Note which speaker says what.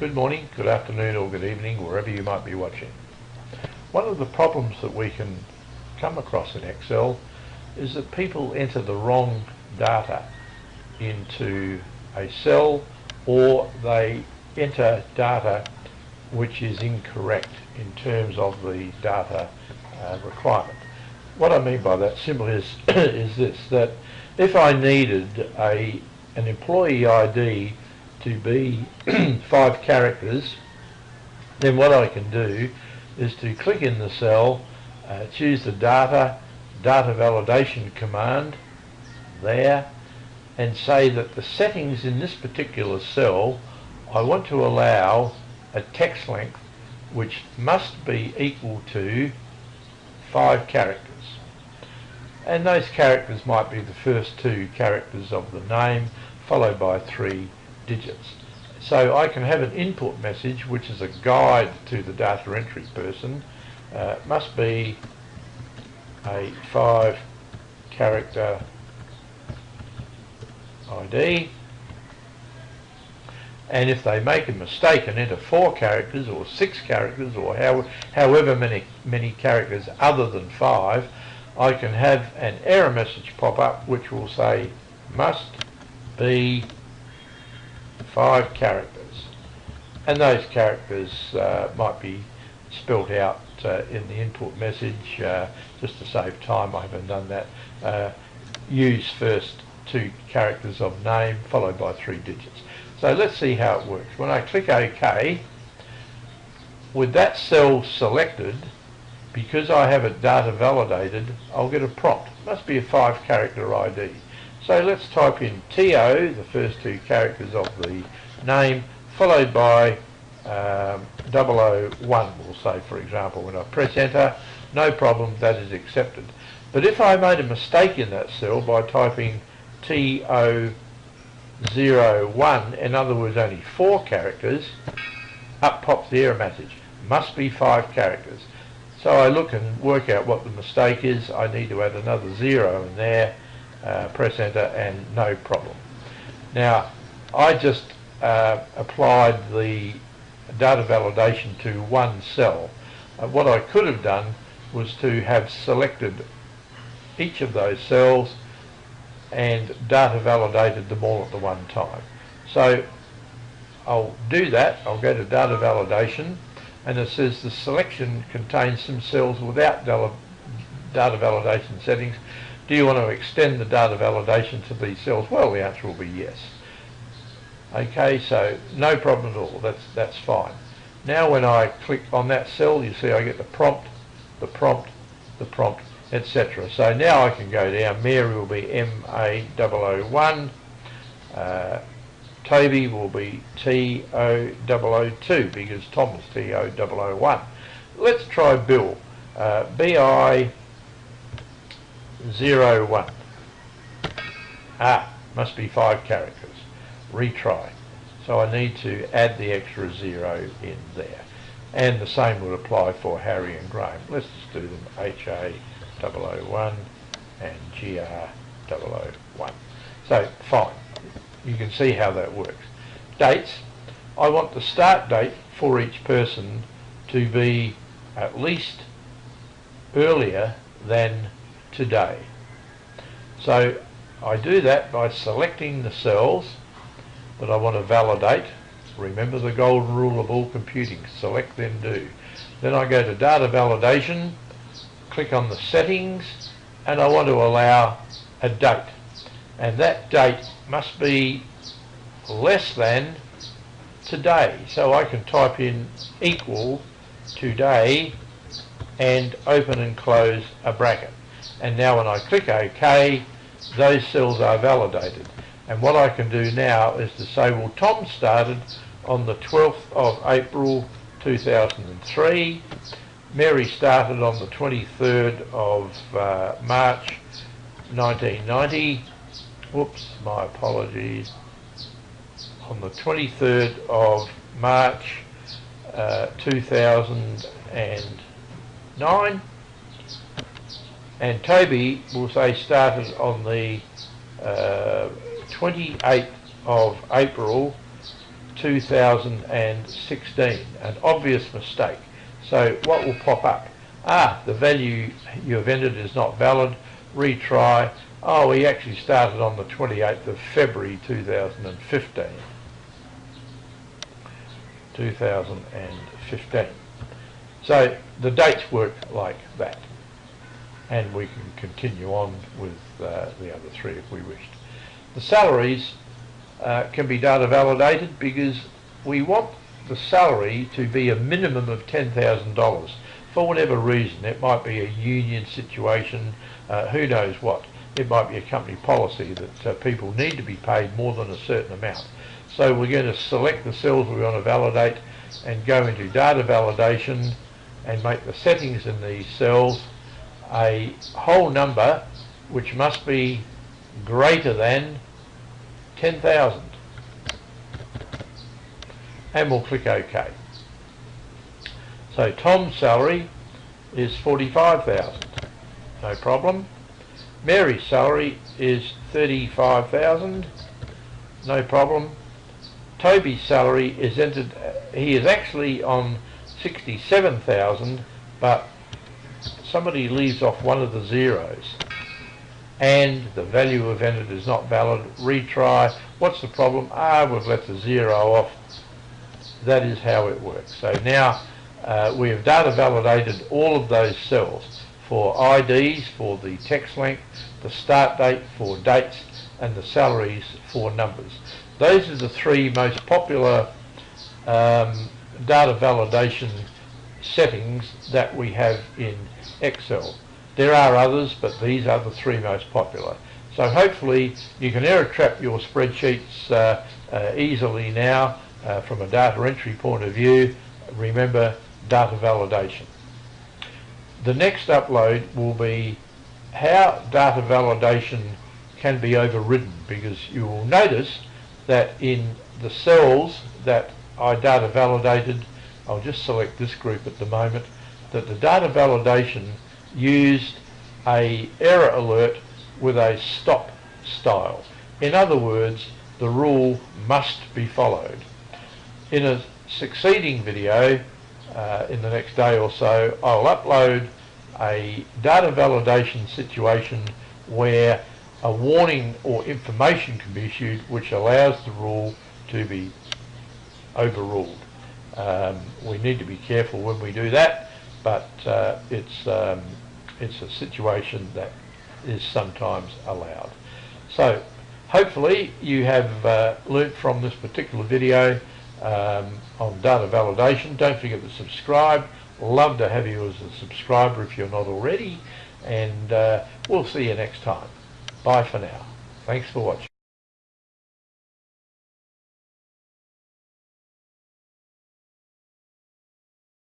Speaker 1: Good morning, good afternoon or good evening, wherever you might be watching. One of the problems that we can come across in Excel is that people enter the wrong data into a cell, or they enter data which is incorrect in terms of the data requirement. What I mean by that simply is, is this, that if I needed an employee ID to be 5 characters, then what I can do is to click in the cell, choose the data validation command there, and say that the settings in this particular cell, I want to allow a text length which must be equal to 5 characters. And those characters might be the first 2 characters of the name, followed by 3 digits. So I can have an input message which is a guide to the data entry person. Must be a 5 character ID, and if they make a mistake and enter 4 characters or 6 characters or however many characters other than 5, I can have an error message pop up which will say must be 5 characters, and those characters might be spelt out in the input message. Just to save time, I haven't done that. Use first 2 characters of name followed by 3 digits. So let's see how it works. When I click OK, with that cell selected, because I have it data validated, I'll get a prompt. Must be a 5 character ID. So let's type in TO, the first 2 characters of the name, followed by 001, we'll say, for example. When I press enter, no problem, that is accepted. But if I made a mistake in that cell by typing TO01, in other words only 4 characters, up pops the error message. Must be 5 characters. So I look and work out what the mistake is. I need to add another 0 in there. Press enter and no problem. Now I just applied the data validation to one cell. What I could have done was to have selected each of those cells and data validated them all at the one time. So I'll do that. I'll go to data validation, and it says the selection contains some cells without data validation settings. Do you want to extend the data validation to these cells? Well, the answer will be yes. Okay, so no problem at all. That's fine. Now when I click on that cell, you see I get the prompt, etc. So now I can go down. Mary will be MA001. Toby will be TO002 because Tom is TO001. Let's try Bill. BI01. Must be 5 characters. Retry. So I need to add the extra 0 in there. And the same would apply for Harry and Graham. Let's just do them HA001 and GR001. So fine. You can see how that works. Dates. I want the start date for each person to be at least earlier than today. So I do that by selecting the cells that I want to validate. Remember the golden rule of all computing: select then do. Then I go to data validation, click on the settings, and I want to allow a date, and that date must be less than today. So I can type in equal today and open and close a bracket. And now when I click OK, those cells are validated. And what I can do now is to say, well, Tom started on the 12th of April 2003. Mary started on the 23rd of March 1990. Whoops, my apologies. On the 23rd of March 2009. And Toby will say started on the 28th of April 2016, an obvious mistake. So what will pop up? The value you have entered is not valid, retry. Oh, we actually started on the 28th of February 2015. 2015. So the dates work like that, and we can continue on with the other three if we wished. The salaries can be data validated because we want the salary to be a minimum of $10,000 for whatever reason. It might be a union situation, who knows what. It might be a company policy that people need to be paid more than a certain amount. So we're going to select the cells we want to validate and go into data validation and make the settings in these cells a whole number which must be greater than 10,000. And we'll click OK. So Tom's salary is 45,000. No problem. Mary's salary is 35,000. No problem. Toby's salary is entered, he is actually on 67,000, but somebody leaves off one of the zeros and the value of entered is not valid. Retry. What's the problem? We've left the zero off. That is how it works. So now we have data validated all of those cells for IDs, for the text length, the start date for dates, and the salaries for numbers. Those are the three most popular data validation settings that we have in Excel. There are others, but these are the three most popular. So hopefully you can error trap your spreadsheets easily now from a data entry point of view. Remember, data validation. The next upload will be how data validation can be overridden, because you will notice that in the cells that I data validated, I'll just select this group at the moment, that the data validation used a error alert with a stop style. In other words, the rule must be followed. In a succeeding video in the next day or so, I'll upload a data validation situation where a warning or information can be issued which allows the rule to be overruled. We need to be careful when we do that, but it's a situation that is sometimes allowed. So hopefully you have learnt from this particular video on data validation. Don't forget to subscribe. Love to have you as a subscriber if you're not already, and we'll see you next time. Bye for now. Thanks for watching.